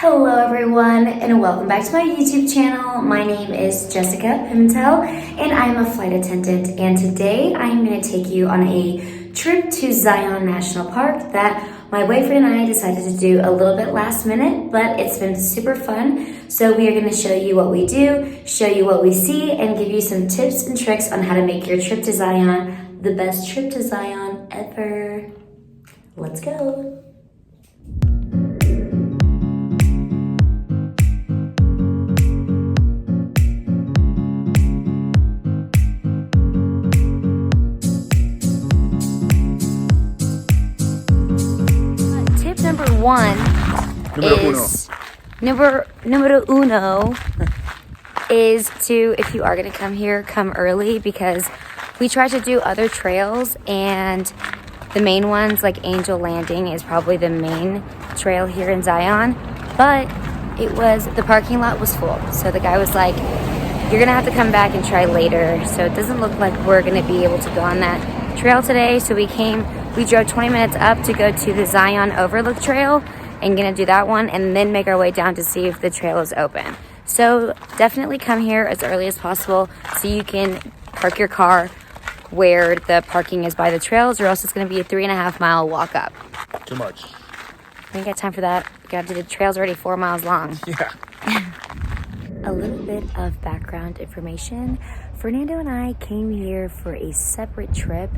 Hello everyone and welcome back to my YouTube channel. My name is Jessica Pimentel and I'm a flight attendant, and today I'm going to take you on a trip to Zion National Park that my boyfriend and I decided to do a little bit last minute, but it's been super fun. So we are going to show you what we do, show you what we see, and give you some tips and tricks on how to make your trip to Zion the best trip to Zion ever. Let's go. One is numero uno is to, if you are going to come here, come early, because we tried to do other trails and the main ones like Angel Landing is probably the main trail here in Zion, but the parking lot was full, so the guy was like, you're gonna have to come back and try later. So it doesn't look like we're gonna be able to go on that trail today. So we drove 20 minutes up to go to the Zion Overlook Trail and gonna do that one and then make our way down to see if the trail is open. So definitely come here as early as possible so you can park your car where the parking is by the trails, or else it's gonna be a 3.5 mile walk up. Too much. We ain't got time for that. The trail's already 4 miles long. Yeah. A little bit of background information. Fernando and I came here for a separate trip,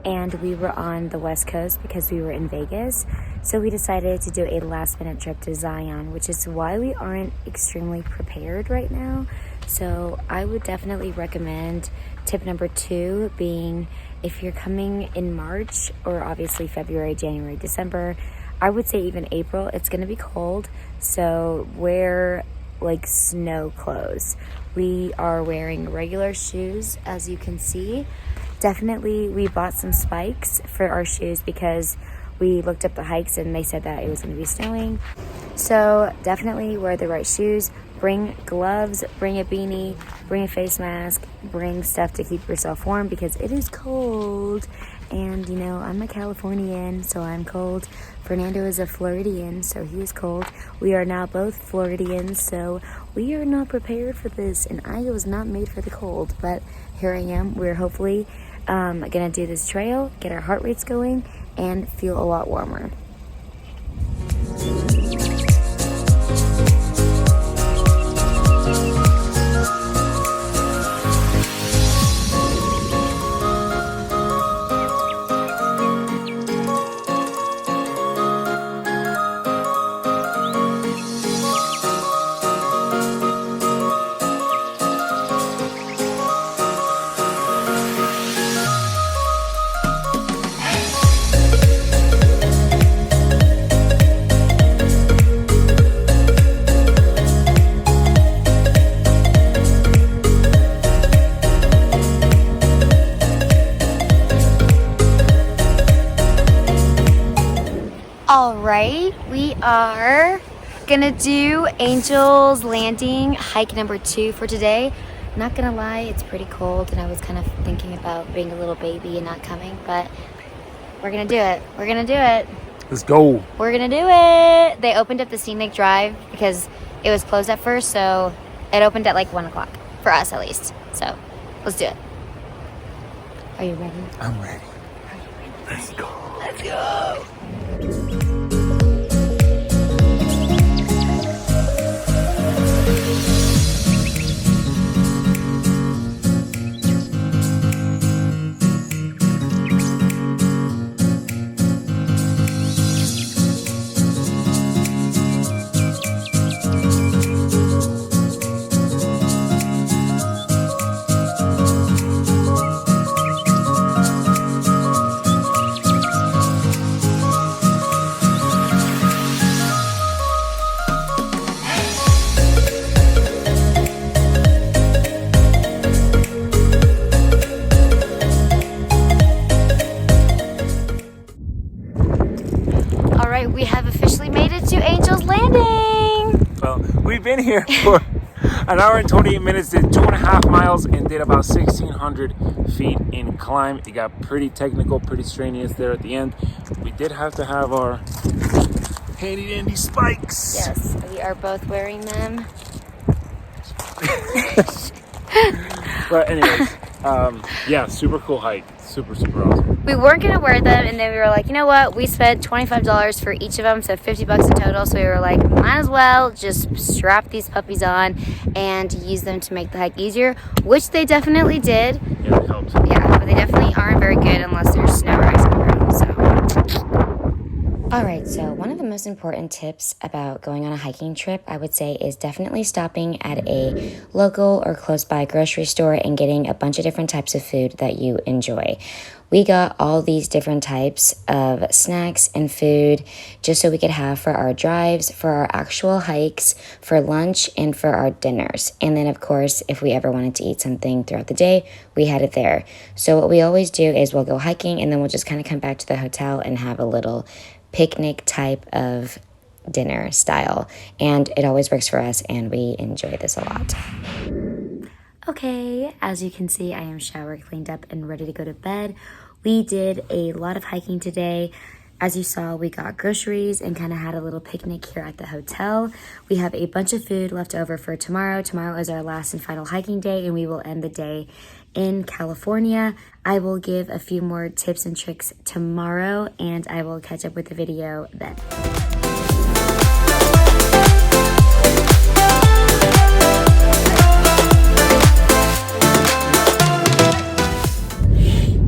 and we were on the West Coast because we were in Vegas. So we decided to do a last minute trip to Zion, which is why we aren't extremely prepared right now. So I would definitely recommend tip number 2 being, if you're coming in March, or obviously February, January, December, I would say even April, it's gonna be cold. So wear like snow clothes. We are wearing regular shoes, as you can see. Definitely we bought some spikes for our shoes because we looked up the hikes and they said that it was going to be snowing. So definitely wear the right shoes, bring gloves, bring a beanie, bring a face mask, bring stuff to keep yourself warm because it is cold. And you know, I'm a Californian, so I'm cold. Fernando is a Floridian, so he is cold. We are now both Floridians, so we are not prepared for this, and I was not made for the cold, but here I am. We're hopefully gonna do this trail, get our heart rates going, and feel a lot warmer. Alright, we are gonna do Angel's Landing hike number 2 for today. Not gonna lie, it's pretty cold and I was kind of thinking about being a little baby and not coming, but we're gonna do it. We're gonna do it. Let's go. We're gonna do it. They opened up the scenic drive because it was closed at first, so it opened at like 1 o'clock, for us at least. So let's do it. Are you ready? I'm ready. Are you ready? Let's go. Let's go. We have officially made it to Angel's Landing. Well, we've been here for an hour and 28 minutes, did 2.5 miles, and did about 1,600 feet in climb. It got pretty technical, pretty strenuous there at the end. We did have to have our handy dandy spikes. Yes, we are both wearing them. But anyways, yeah, super cool hike. Super awesome. We weren't gonna wear them, and then we were like, you know what? We spent $25 for each of them, so $50 in total. So we were like, might as well just strap these puppies on and use them to make the hike easier, which they definitely did. Yeah, it helps. Yeah, but they definitely aren't very good unless there's snow or ice on the ground. So. All right, so one of the most important tips about going on a hiking trip, I would say, is definitely stopping at a local or close by grocery store and getting a bunch of different types of food that you enjoy. We got all these different types of snacks and food just so we could have for our drives, for our actual hikes, for lunch, and for our dinners. And then, of course, if we ever wanted to eat something throughout the day, we had it there. So what we always do is we'll go hiking and then we'll just kind of come back to the hotel and have a little picnic type of dinner style, and it always works for us and we enjoy this a lot. Okay, as you can see, I am showered, cleaned up, and ready to go to bed. We did a lot of hiking today. As you saw, we got groceries and kind of had a little picnic here at the hotel. We have a bunch of food left over for tomorrow. Tomorrow is our last and final hiking day, and we will end the day in California. I will give a few more tips and tricks tomorrow, and I will catch up with the video then.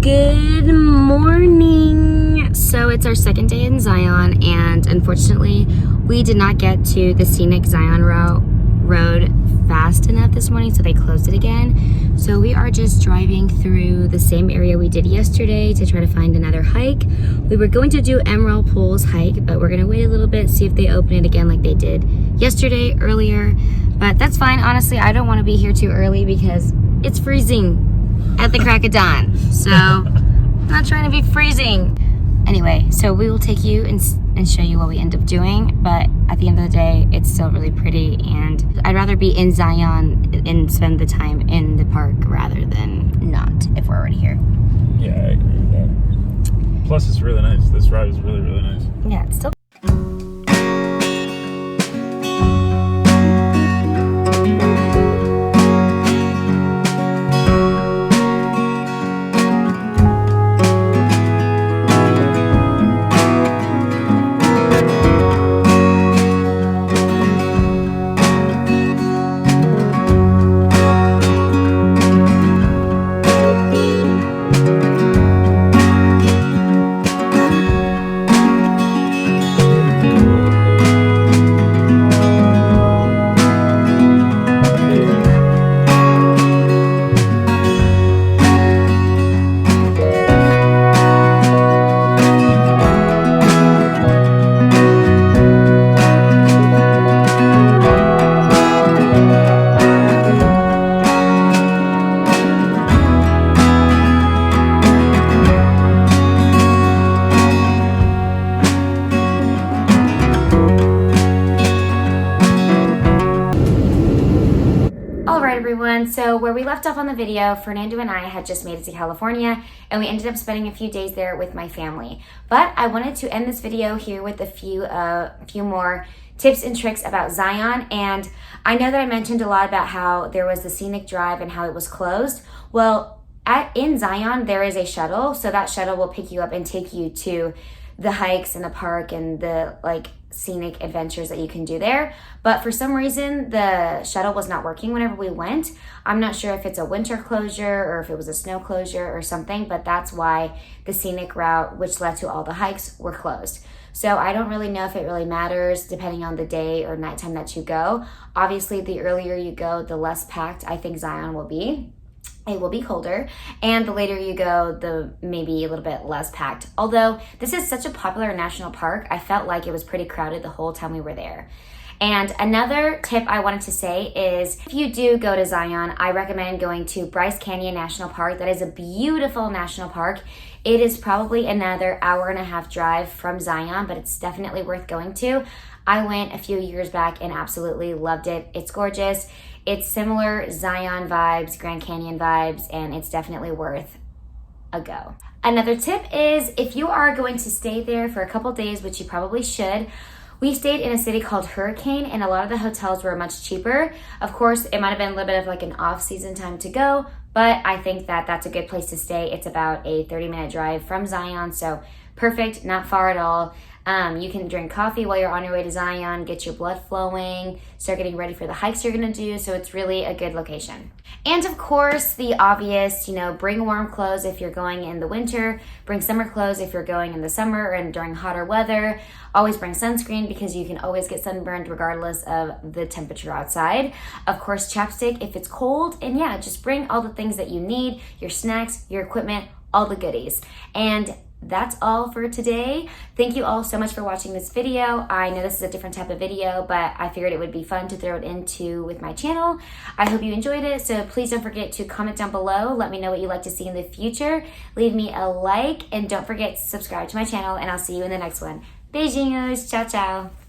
Good morning. So it's our second day in Zion, and unfortunately we did not get to the scenic Zion road fast enough this morning, so they closed it again. So we are just driving through the same area we did yesterday to try to find another hike. We were going to do Emerald Pools hike, but we're gonna wait a little bit, see if they open it again like they did yesterday earlier. But that's fine. Honestly, I don't want to be here too early because it's freezing at the crack of dawn. So I'm not trying to be freezing. Anyway, so we will take you and show you what we end up doing, but at the end of the day, it's still really pretty, and I'd rather be in Zion and spend the time in the park rather than not if we're already here. Yeah, I agree with that. Plus, it's really nice. This ride is really nice. Yeah, it's still. Everyone, so where we left off on the video, Fernando and I had just made it to California, and we ended up spending a few days there with my family. But I wanted to end this video here with a few more tips and tricks about Zion. And I know that I mentioned a lot about how there was the scenic drive and how it was closed. Well, in Zion there is a shuttle, so that shuttle will pick you up and take you to the hikes in the park and the scenic adventures that you can do there. But for some reason the shuttle was not working whenever we went. I'm not sure if it's a winter closure or if it was a snow closure or something, but that's why the scenic route, which led to all the hikes, were closed. So I don't really know if it really matters depending on the day or nighttime that you go. Obviously the earlier you go, the less packed I think Zion will be. It will be colder, and the later you go, the maybe a little bit less packed. Although this is such a popular national park, I felt like it was pretty crowded the whole time we were there. And another tip I wanted to say is if you do go to Zion, I recommend going to Bryce Canyon National Park. That is a beautiful national park. It is probably another hour-and-a-half drive from Zion, but it's definitely worth going to. I went a few years back and absolutely loved it. It's gorgeous. It's similar Zion vibes, Grand Canyon vibes, and it's definitely worth a go. Another tip is if you are going to stay there for a couple days, which you probably should, We stayed in a city called Hurricane, and a lot of the hotels were much cheaper. Of course, it might have been a little bit of like an off-season time to go, but I think that that's a good place to stay. It's about a 30-minute drive from Zion, so perfect, not far at all. You can drink coffee while you're on your way to Zion, get your blood flowing, start getting ready for the hikes you're gonna do, so it's really a good location. And of course, the obvious, bring warm clothes if you're going in the winter, bring summer clothes if you're going in the summer and during hotter weather. Always bring sunscreen because you can always get sunburned regardless of the temperature outside. Of course, chapstick if it's cold, and yeah, just bring all the things that you need, your snacks, your equipment, all the goodies. And that's all for today. Thank you all so much for watching this video. I know this is a different type of video, but I figured it would be fun to throw it into with my channel. I hope you enjoyed it, so please don't forget to comment down below. Let me know what you'd like to see in the future. Leave me a like, and don't forget to subscribe to my channel, and I'll see you in the next one. Beijinhos, ciao ciao.